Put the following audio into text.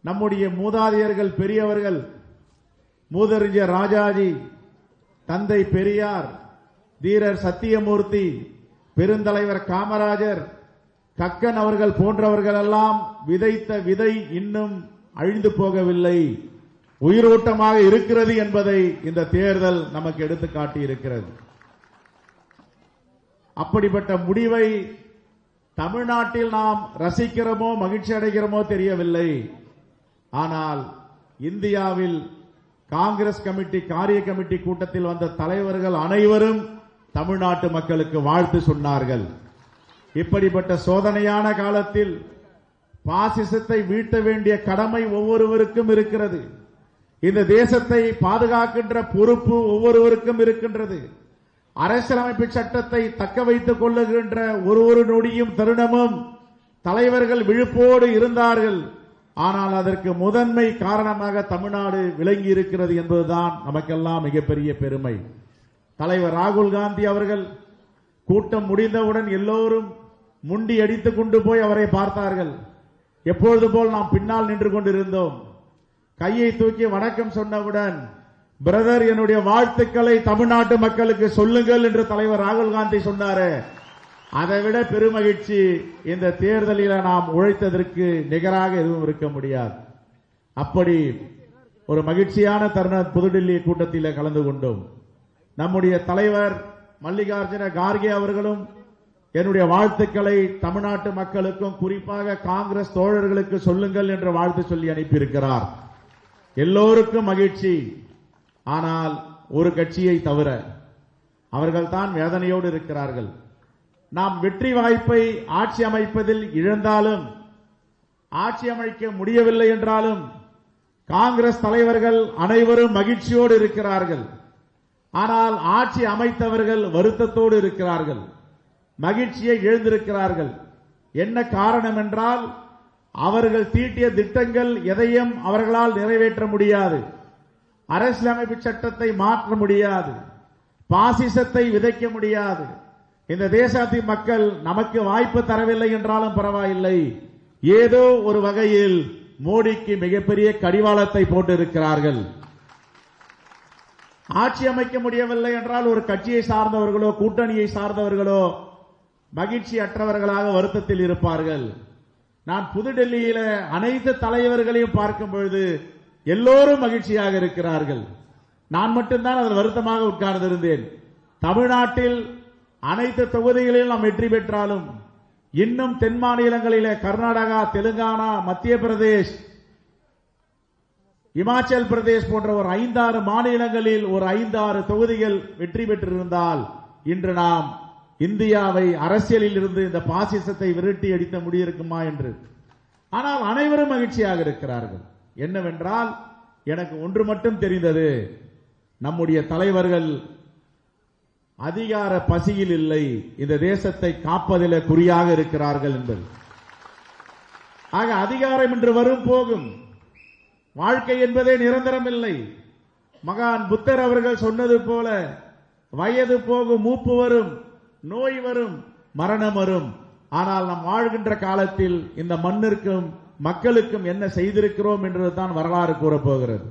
நம்முடைய மூதாதையர்கள் பெரியவர்கள் மூதறிஞர் ராஜாஜி, தந்தை பெரியார், தீரர் சத்தியமூர்த்தி, பெருந்தலைவர் காமராஜர், கக்கன் அவர்கள் போன்றவர்கள் எல்லாம் விதைத்த விதை இன்னும் அழிந்து போகவில்லை, உயிரோட்டமாக இருக்கிறது என்பதை இந்த தேர்தல் நமக்கு எடுத்துக்காட்டி இருக்கிறது. அப்படிப்பட்ட முடிவை தமிழ்நாட்டில் நாம் ரசிக்கிறோமோ மகிழ்ச்சி அடைகிறோமோ தெரியவில்லை. ஆனால் இந்தியாவில் காங்கிரஸ் கமிட்டி காரிய கமிட்டி கூட்டத்தில் வந்த தலைவர்கள் அனைவரும் தமிழ்நாட்டு மக்களுக்கு வாழ்த்து சொன்னார்கள். இப்படிப்பட்ட சோதனையான காலத்தில் பாசிசத்தை வீழ்த்த வேண்டிய கடமை ஒவ்வொருவருக்கும் இருக்கிறது. இந்த தேசத்தை பாதுகாக்கின்ற பொறுப்பு ஒவ்வொருவருக்கும் இருக்கின்றது. அரசியலமைப்பு சட்டத்தை தக்க வைத்துக் கொள்ளுகின்ற ஒரு நொடியும் தருணமும் தலைவர்கள் விழிப்போடு இருந்தார்கள். ஆனால் அதற்கு முதன்மை காரணமாக தமிழ்நாடு விளங்கி இருக்கிறது என்பதுதான் நமக்கெல்லாம் மிகப்பெரிய பெருமை. தலைவர் ராகுல் காந்தி அவர்கள் கூட்டம் முடிந்தவுடன் எல்லோரும் முண்டி அடித்துக் கொண்டு போய் அவரை பார்த்தார்கள். எப்பொழுது போல் நாம் பின்னால் நின்று கொண்டிருந்தோம். கையை தூக்கி வணக்கம் சொன்னவுடன், பிரதர் என்னுடைய வாழ்த்துக்களை தமிழ்நாட்டு மக்களுக்கு சொல்லுங்கள் என்று தலைவர் ராகுல் காந்தி சொன்னாரு. அதைவிட பெருமகிழ்ச்சி இந்த தேர்தலில் நாம் உழைத்ததற்கு நிகராக எதுவும் இருக்க முடியாது. அப்படி ஒரு மகிழ்ச்சியான தருணம் புதுடில்லி கூட்டத்தில் கலந்து கொண்டோம். நம்முடைய தலைவர் மல்லிகார்ஜுன கார்கே அவர்களும் என்னுடைய வாழ்த்துக்களை தமிழ்நாட்டு மக்களுக்கும் குறிப்பாக காங்கிரஸ் தோழர்களுக்கு சொல்லுங்கள் என்று வாழ்த்து சொல்லி அனுப்பியிருக்கிறார். எல்லோருக்கும் மகிழ்ச்சி. ஆனால் ஒரு கட்சியை தவிர அவர்கள் தான் வேதனையோடு இருக்கிறார்கள். நாம் வெற்றி வாய்ப்பை ஆட்சி அமைப்பதில் இழந்தாலும், ஆட்சி அமைக்க முடியவில்லை என்றாலும் காங்கிரஸ் தலைவர்கள் அனைவரும் மகிழ்ச்சியோடு இருக்கிறார்கள். ஆனால் ஆட்சி அமைத்தவர்கள் வருத்தத்தோடு இருக்கிறார்கள், மகிழ்ச்சியை இழந்திருக்கிறார்கள். என்ன காரணம் என்றால், அவர்கள் தீட்டிய திட்டங்கள் எதையும் அவர்களால் நிறைவேற்ற முடியாது. அரசியலமைப்பு சட்டத்தை மாற்ற முடியாது, பாசிசத்தை விதைக்க முடியாது. இந்த தேசத்தின் மக்கள் நமக்கு வாய்ப்பு தரவில்லை என்றாலும் பரவாயில்லை, ஏதோ ஒரு வகையில் மோடிக்கு மிகப்பெரிய கடிவாளத்தை போட்டிருக்கிறார்கள். ஆட்சி அமைக்க முடியவில்லை என்றால் ஒரு கட்சியை சார்ந்தவர்களோ கூட்டணியை சார்ந்தவர்களோ மகிழ்ச்சி அற்றவர்களாக வருத்தத்தில் இருப்பார்கள். நான் புதுடெல்லியில அனைத்து தலைவர்களையும் பார்க்கும் பொழுது எல்லோரும் மகிழ்ச்சியாக இருக்கிறார்கள். நான் மட்டும்தான் அதில் வருத்தமாக உட்கார்ந்திருந்தேன். தமிழ்நாட்டில் அனைத்து தொகுதிகளிலும் நாம் வெற்றி பெற்றாலும் இன்னும் தென் மாநிலங்களிலே கர்நாடகா, தெலுங்கானா, மத்திய பிரதேஷ், இமாச்சல் பிரதேஷ் போன்ற ஒரு 5-6 மாநிலங்களில் ஒரு 5-6 தொகுதிகள் வெற்றி பெற்றிருந்தால் இன்று நாம் இந்தியாவை அரசியலில் இருந்து இந்த பாசிசத்தை விரட்டி அடித்த முடியிருக்குமா என்று. ஆனால் அனைவரும் மகிழ்ச்சியாக இருக்கிறார்கள். என்னவென்றால், எனக்கு ஒன்று மட்டும் தெரிந்தது, நம்முடைய தலைவர்கள் அதிகார பசியில் இல்லை, இந்த தேசத்தை காப்பதில் குறியாக இருக்கிறார்கள் என்பது. ஆக அதிகாரம் என்று வரும் போகும், வாழ்க்கை என்பதே நிரந்தரம் இல்லை. மகான் புத்தர் அவர்கள் சொன்னது போல, வயது போகும், மூப்பு வரும், நோய் வரும், மரணம் வரும். ஆனால் நாம் வாழ்கின்ற காலத்தில் இந்த மண்ணிற்கும் மக்களுக்கும் என்ன செய்திருக்கிறோம் என்றுதான் வரலாறு கூறப்போகிறது.